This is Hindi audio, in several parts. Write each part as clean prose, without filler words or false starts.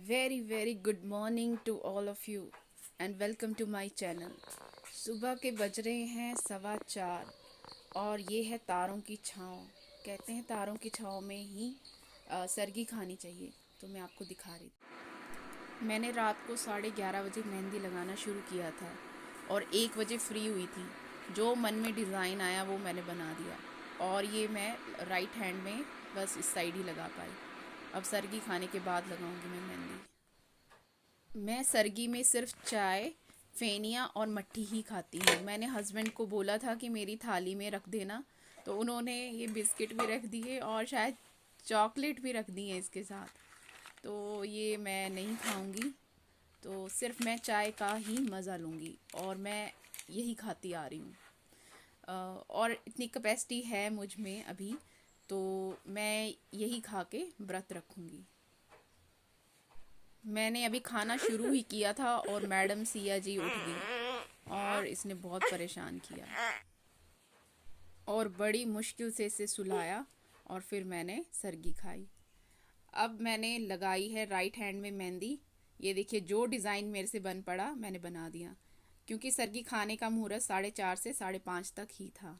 Very good morning to all of you and welcome to my channel. सुबह के बज रहे हैं 4:15 और ये है तारों की छाँव। कहते हैं तारों की छाँव में ही सरगी खानी चाहिए, तो मैं आपको दिखा रही थी। मैंने रात को 11:30 बजे मेहंदी लगाना शुरू किया था और 1 बजे फ्री हुई थी। जो मन में डिज़ाइन आया वो मैंने बना दिया और ये मैं राइट हैंड में बस इस साइड ही लगा पाई। अब सरगी खाने के बाद लगाऊंगी मैं मेहंदी। मैं सरगी में सिर्फ चाय, फेनिया और मट्ठी ही खाती हूँ। मैंने हस्बैंड को बोला था कि मेरी थाली में रख देना, तो उन्होंने ये बिस्किट भी रख दिए और शायद चॉकलेट भी रख दी है इसके साथ। तो ये मैं नहीं खाऊंगी, तो सिर्फ मैं चाय का ही मज़ा लूँगी और मैं यही खाती आ रही हूँ। और इतनी कैपेसिटी है मुझ में अभी, तो मैं यही खा के व्रत रखूँगी। मैंने अभी खाना शुरू ही किया था और मैडम सिया जी उठ गई और इसने बहुत परेशान किया और बड़ी मुश्किल से इसे सुलाया और फिर मैंने सरगी खाई। अब मैंने लगाई है राइट हैंड में मेहंदी। ये देखिए, जो डिज़ाइन मेरे से बन पड़ा मैंने बना दिया, क्योंकि सरगी खाने का मुहूर्त 4:30 से 5:30 तक ही था।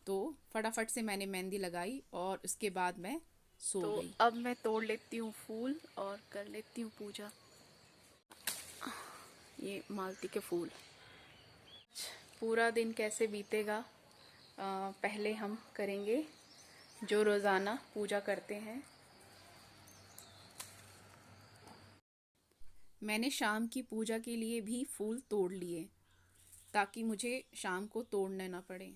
तो फटाफट से मैंने मेहंदी लगाई और उसके बाद मैं सो गई। अब मैं तोड़ लेती हूँ फूल और कर लेती हूँ पूजा। ये मालती के फूल। पूरा दिन कैसे बीतेगा, पहले हम करेंगे जो रोज़ाना पूजा करते हैं। मैंने शाम की पूजा के लिए भी फूल तोड़ लिए ताकि मुझे शाम को तोड़ने ना पड़े।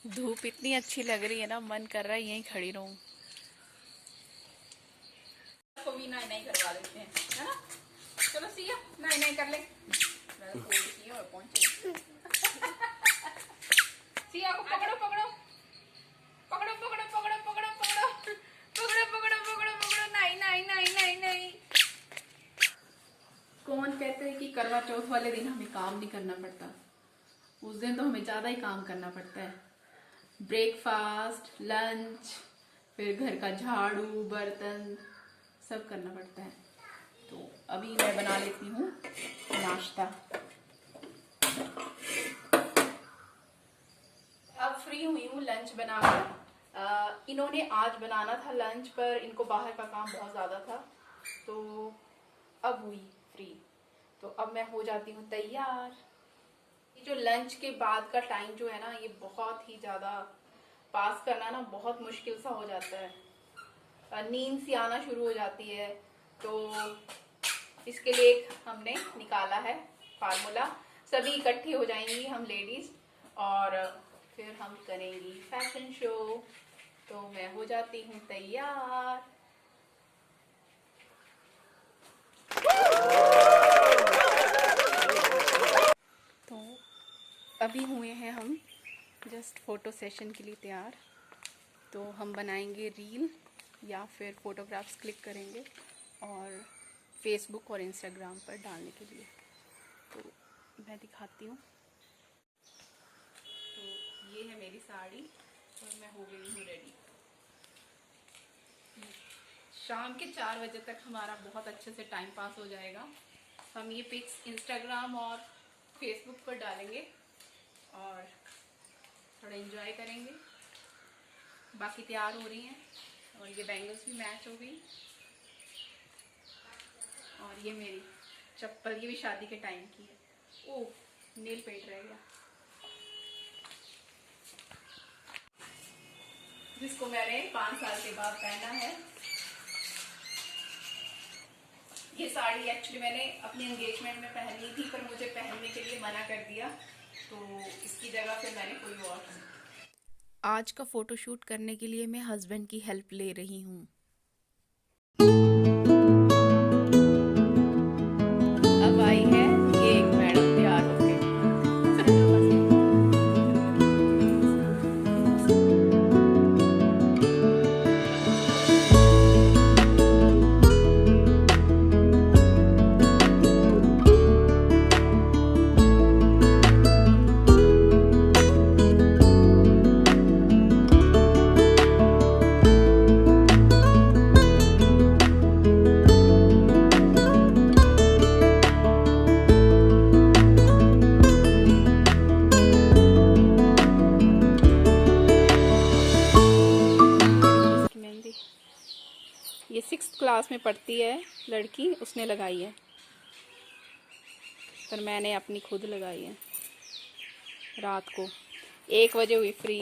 धूप इतनी अच्छी लग रही है ना, मन कर रहा है यहीं खड़ी रहूं। को भी नाई नाई करवा देते हैं, है ना? चलो सिया नाई नाई कर ले। और पहुंचे सिया को पकड़ो पकड़ो पकड़ो पकड़ो पकड़ो पकड़ो पकड़ो पकड़ो पकड़ो पकड़ो पकड़ो। नाई नाई नाई नाई नाई। कौन कहते हैं कि करवा चौथ वाले दिन हमें काम नहीं करना पड़ता? उस दिन तो हमें ज्यादा ही काम करना पड़ता है। ब्रेकफास्ट, लंच, फिर घर का झाड़ू, बर्तन सब करना पड़ता है। तो अभी मैं बना लेती हूँ नाश्ता। अब फ्री हुई हूँ लंच बनाकर। इन्होंने आज बनाना था लंच, पर इनको बाहर का काम बहुत ज़्यादा था, तो अब हुई फ्री। तो अब मैं हो जाती हूँ तैयार। जो लंच के बाद का टाइम जो है ना, ये बहुत ही ज़्यादा पास करना ना बहुत मुश्किल सा हो जाता है। नींद सी आना शुरू हो जाती है। तो इसके लिए एक हमने निकाला है फार्मूला। सभी इकट्ठी हो जाएंगी हम लेडीज और फिर हम करेंगी फैशन शो। तो मैं हो जाती हूँ तैयार। तो अभी हुए हैं हम जस्ट फोटो सेशन के लिए तैयार। तो हम बनाएंगे रील या फिर फोटोग्राफ्स क्लिक करेंगे और फेसबुक और इंस्टाग्राम पर डालने के लिए। तो मैं दिखाती हूँ। तो ये है मेरी साड़ी और मैं हो गई हूँ रेडी। शाम के 4 बजे तक हमारा बहुत अच्छे से टाइम पास हो जाएगा। हम ये पिक्स इंस्टाग्राम और फेसबुक पर डालेंगे और थोड़ा एंजॉय करेंगे। बाकी तैयार हो रही हैं और ये बैंगल्स भी मैच हो गई। और ये मेरी चप्पल, ये भी शादी के टाइम की है। ओह, नेल पेंट रह गया, जिसको मैंने 5 साल के बाद पहना है। ये साड़ी एक्चुअली मैंने अपने एंगेजमेंट में पहनी थी, पर मुझे पहनने के लिए मना कर दिया, तो इसकी जगह फिर मैंने कोई और। आज का फोटोशूट करने के लिए मैं हस्बैंड की हेल्प ले रही हूँ। अब आई है ये एक मैडम तैयार होके। ये 6th क्लास में पढ़ती है लड़की, उसने लगाई है, पर मैंने अपनी खुद लगाई है। रात को 1 बजे हुई फ्री।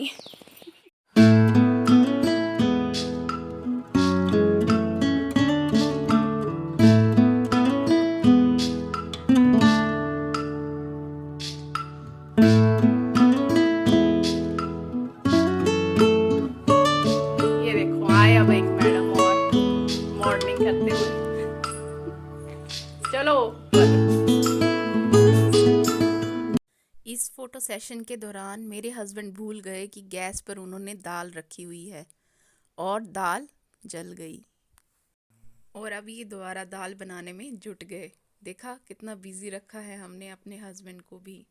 ये देखो आया अब एक मैडम और मॉडलिंग करते हुए। चलो। इस फोटो सेशन के दौरान मेरे हस्बैंड भूल गए कि गैस पर उन्होंने दाल रखी हुई है और दाल जल गई, और अब ये दोबारा दाल बनाने में जुट गए। देखा कितना बिजी रखा है हमने अपने हस्बैंड को भी।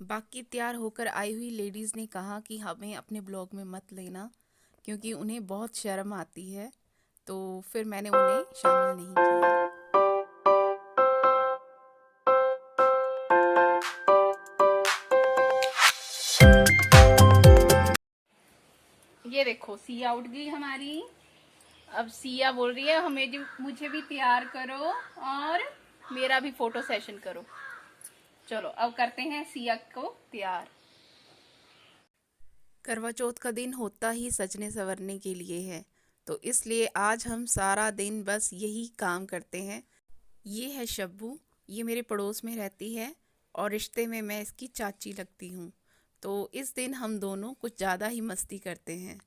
बाकी तैयार होकर आई हुई लेडीज़ ने कहा कि हमें अपने ब्लॉग में मत लेना, क्योंकि उन्हें बहुत शर्म आती है, तो फिर मैंने उन्हें शामिल नहीं किया। ये देखो सिया उठ गई हमारी। अब सिया बोल रही है मुझे भी तैयार करो और मेरा भी फोटो सेशन करो। चलो अब करते हैं सिया को तैयार। करवा चौथ का दिन होता ही सजने संवरने के लिए है, तो इसलिए आज हम सारा दिन बस यही काम करते हैं। ये है शब्बू, ये मेरे पड़ोस में रहती है और रिश्ते में मैं इसकी चाची लगती हूँ, तो इस दिन हम दोनों कुछ ज़्यादा ही मस्ती करते हैं।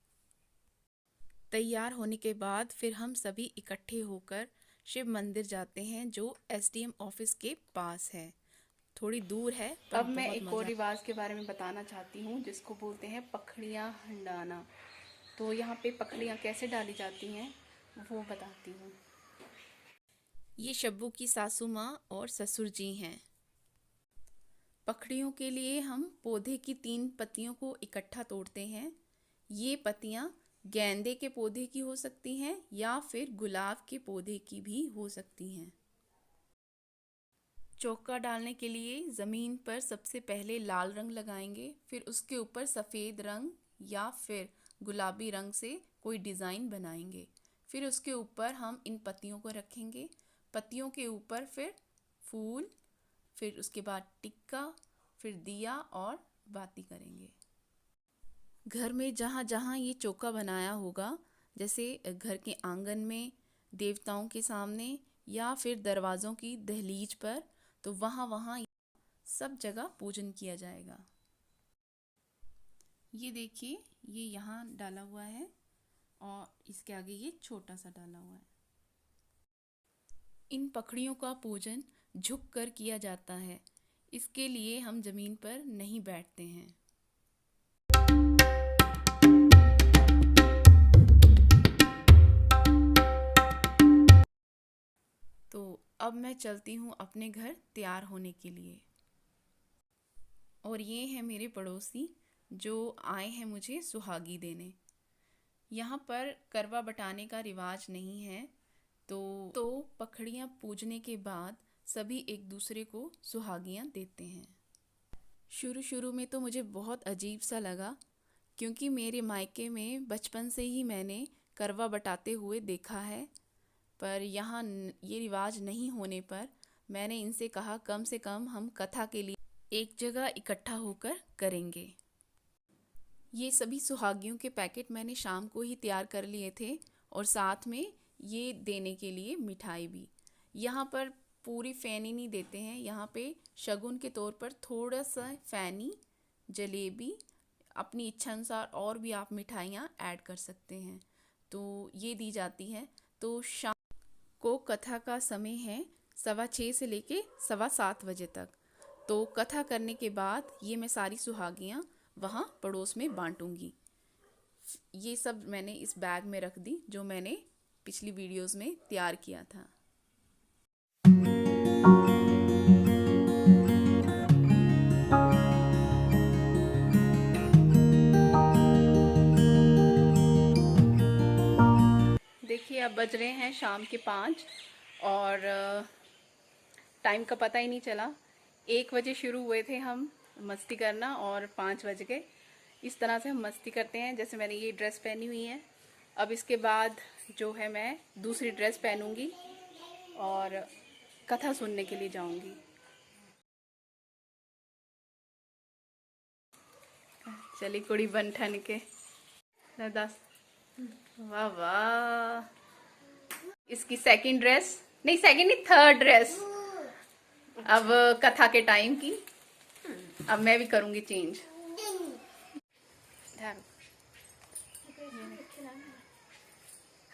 तैयार होने के बाद फिर हम सभी इकट्ठे होकर शिव मंदिर जाते हैं, जो एसडीएम ऑफिस के पास है, थोड़ी दूर है। अब मैं एक और रिवाज के बारे में बताना चाहती हूँ, जिसको बोलते हैं पखड़ियाँ हंडाना। तो यहाँ पे पखड़ियाँ कैसे डाली जाती हैं वो बताती हूँ। ये शब्बू की सासू माँ और ससुर जी हैं। पखड़ियों के लिए हम पौधे की 3 पत्तियों को इकट्ठा तोड़ते हैं। ये पत्तियाँ गेंदे के पौधे की हो सकती हैं या फिर गुलाब के पौधे की भी हो सकती हैं। चौका डालने के लिए ज़मीन पर सबसे पहले लाल रंग लगाएंगे, फिर उसके ऊपर सफ़ेद रंग या फिर गुलाबी रंग से कोई डिज़ाइन बनाएंगे। फिर उसके ऊपर हम इन पत्तियों को रखेंगे। पत्तियों के ऊपर फिर फूल, फिर उसके बाद टिक्का, फिर दिया और बाती करेंगे। घर में जहाँ जहाँ ये चौका बनाया होगा, जैसे घर के आंगन में, देवताओं के सामने या फिर दरवाज़ों की दहलीज पर, तो वहाँ वहाँ सब जगह पूजन किया जाएगा। ये देखिए, ये यहाँ डाला हुआ है और इसके आगे ये छोटा सा डाला हुआ है। इन पखड़ियों का पूजन झुक कर किया जाता है, इसके लिए हम ज़मीन पर नहीं बैठते हैं। तो अब मैं चलती हूँ अपने घर तैयार होने के लिए। और ये हैं मेरे पड़ोसी जो आए हैं मुझे सुहागी देने। यहाँ पर करवा बटाने का रिवाज नहीं है, तो पखड़ियाँ पूजने के बाद सभी एक दूसरे को सुहागियाँ देते हैं। शुरू में तो मुझे बहुत अजीब सा लगा, क्योंकि मेरे मायके में बचपन से ही मैंने करवा बटाते हुए देखा है, पर यहाँ ये रिवाज नहीं होने पर मैंने इनसे कहा कम से कम हम कथा के लिए एक जगह इकट्ठा होकर करेंगे। ये सभी सुहागियों के पैकेट मैंने शाम को ही तैयार कर लिए थे और साथ में ये देने के लिए मिठाई भी। यहाँ पर पूरी फैनी नहीं देते हैं, यहाँ पे शगुन के तौर पर थोड़ा सा फैनी, जलेबी, अपनी इच्छा अनुसार और भी आप मिठाइयाँ ऐड कर सकते हैं, तो ये दी जाती है। तो शाम को कथा का समय है 6:15 से लेके 7:15 बजे तक। तो कथा करने के बाद ये मैं सारी सुहागियाँ वहाँ पड़ोस में बांटूंगी। ये सब मैंने इस बैग में रख दी जो मैंने पिछली वीडियोस में तैयार किया था। देखिए अब बज रहे हैं शाम के 5 और टाइम का पता ही नहीं चला। 1 बजे शुरू हुए थे हम मस्ती करना और 5 बज गए। इस तरह से हम मस्ती करते हैं। जैसे मैंने ये ड्रेस पहनी हुई है, अब इसके बाद जो है मैं दूसरी ड्रेस पहनूंगी और कथा सुनने के लिए जाऊंगी। चली कुड़ी बन ठन के 10। वाह वाह, इसकी सेकंड ड्रेस नहीं, सेकंड नहीं, थर्ड ड्रेस अब कथा के टाइम की। अब मैं भी करूंगी चेंज।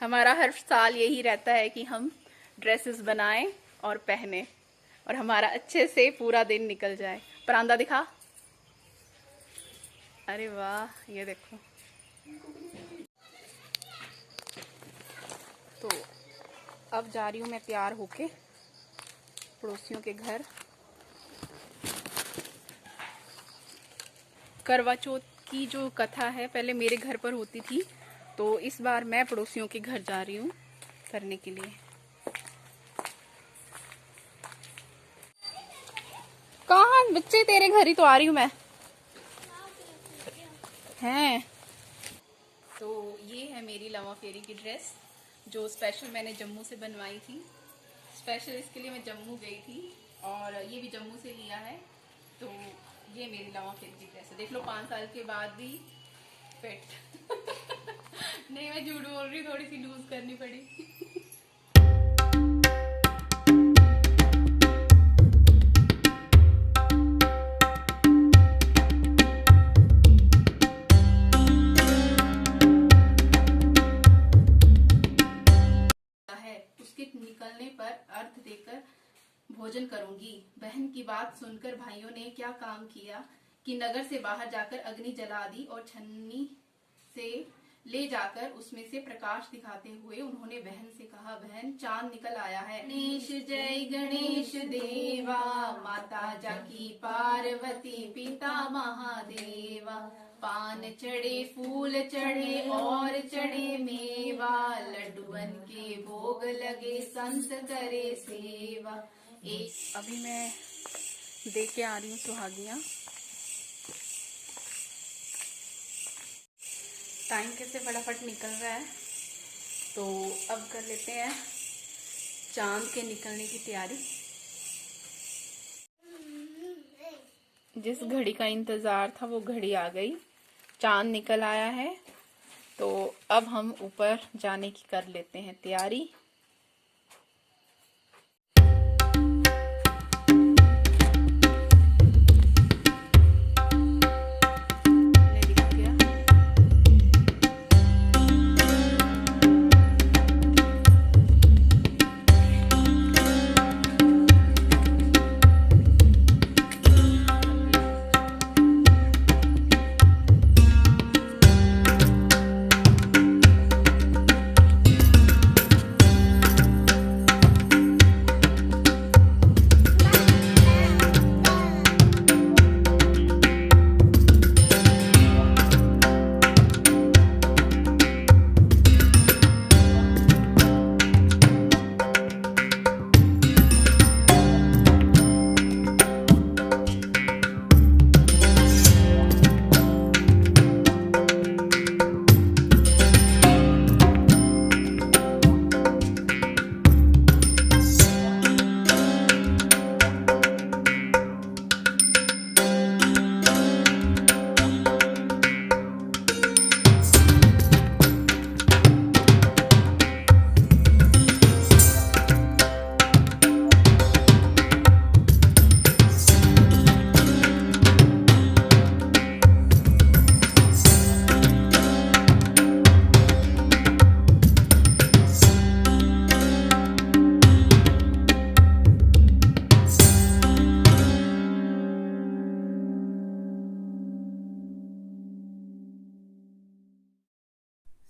हमारा हर साल यही रहता है कि हम ड्रेसेस बनाएं और पहने और हमारा अच्छे से पूरा दिन निकल जाए। परांदा दिखा, अरे वाह, ये देखो। तो अब जा रही हूँ मैं तैयार होके पड़ोसियों के घर। करवा चौथ की जो कथा है पहले मेरे घर पर होती थी, तो इस बार मैं पड़ोसियों के घर जा रही हूँ करने के लिए। कहाँ बच्चे, तेरे घर ही तो आ रही हूँ मैं। हैं तो ये है मेरी लवा फेरी की ड्रेस जो स्पेशल मैंने जम्मू से बनवाई थी। स्पेशल इसके लिए मैं जम्मू गई थी और ये भी जम्मू से लिया है। तो ये मेरी लवा फेरी की ड्रेस है। देख लो 5 साल के बाद भी फिट। नहीं, मैं झूठ बोल रही, थोड़ी सी लूज करनी पड़ी। उसके निकलने पर अर्थ देकर भोजन करूंगी। बहन की बात सुनकर भाइयों ने क्या काम किया कि नगर से बाहर जाकर अग्नि जला दी और छन्नी से ले जाकर उसमें से प्रकाश दिखाते हुए उन्होंने बहन से कहा, बहन चांद निकल आया है। गणेश जय गणेश देवा, माता जाकी पार्वती, पिता महादेवा। पान चढ़े, फूल चढ़े और चढ़े मेवा, लड्डूअन के भोग लगे, संत करे सेवा। अभी मैं दे के आ रही हूँ सुहागियाँ। टाइम कैसे फटाफट निकल रहा है, तो अब कर लेते हैं चांद के निकलने की तैयारी। जिस घड़ी का इंतजार था वो घड़ी आ गई, चांद निकल आया है। तो अब हम ऊपर जाने की कर लेते हैं तैयारी।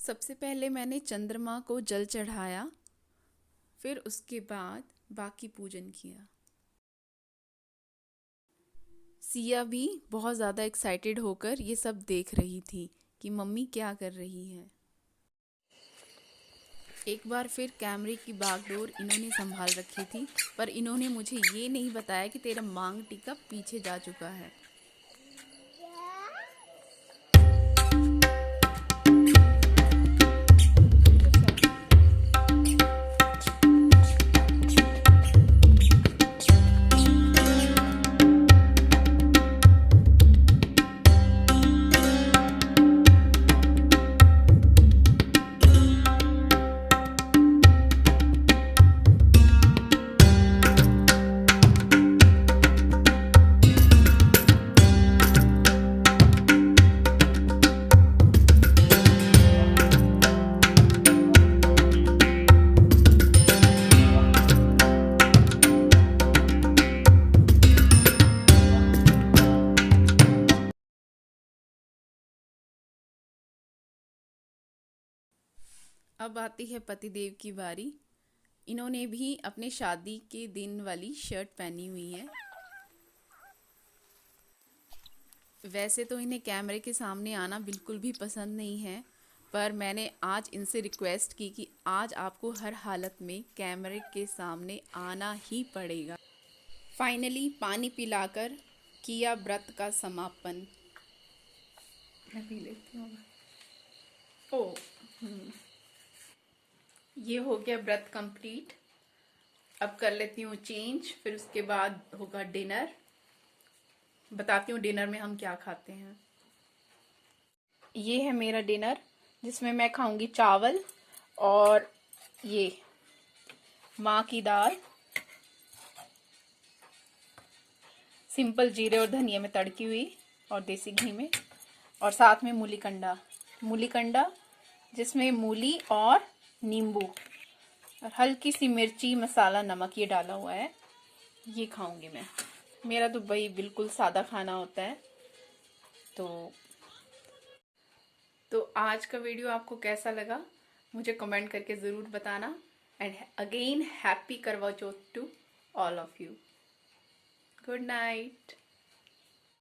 सबसे पहले मैंने चंद्रमा को जल चढ़ाया, फिर उसके बाद बाकी पूजन किया। सिया भी बहुत ज़्यादा एक्साइटेड होकर ये सब देख रही थी कि मम्मी क्या कर रही है। एक बार फिर कैमरे की बागडोर इन्होंने संभाल रखी थी, पर इन्होंने मुझे ये नहीं बताया कि तेरा मांग टीका पीछे जा चुका है। अब आती है पतिदेव की बारी। इन्होंने भी अपने शादी के दिन वाली शर्ट पहनी हुई है। वैसे तो इन्हें कैमरे के सामने आना बिल्कुल भी पसंद नहीं है, पर मैंने आज इनसे रिक्वेस्ट की कि आज आपको हर हालत में कैमरे के सामने आना ही पड़ेगा। फाइनली पानी पिलाकर किया व्रत का समापन। मैं पी लेती हूँ। ओ ये हो गया व्रत कंप्लीट। अब कर लेती हूँ चेंज, फिर उसके बाद होगा डिनर। बताती हूँ डिनर में हम क्या खाते हैं। ये है मेरा डिनर, जिसमें मैं खाऊंगी चावल और ये माँ की दाल, सिंपल जीरे और धनिया में तड़की हुई और देसी घी में, और साथ में मूली कंडा जिसमें मूली और नींबू और हल्की सी मिर्ची, मसाला, नमक ये डाला हुआ है। ये खाऊंगी मैं। मेरा तो भाई बिल्कुल सादा खाना होता है। तो आज का वीडियो आपको कैसा लगा मुझे कमेंट करके ज़रूर बताना। And again happy Karwa Chauth to all of you. Good night.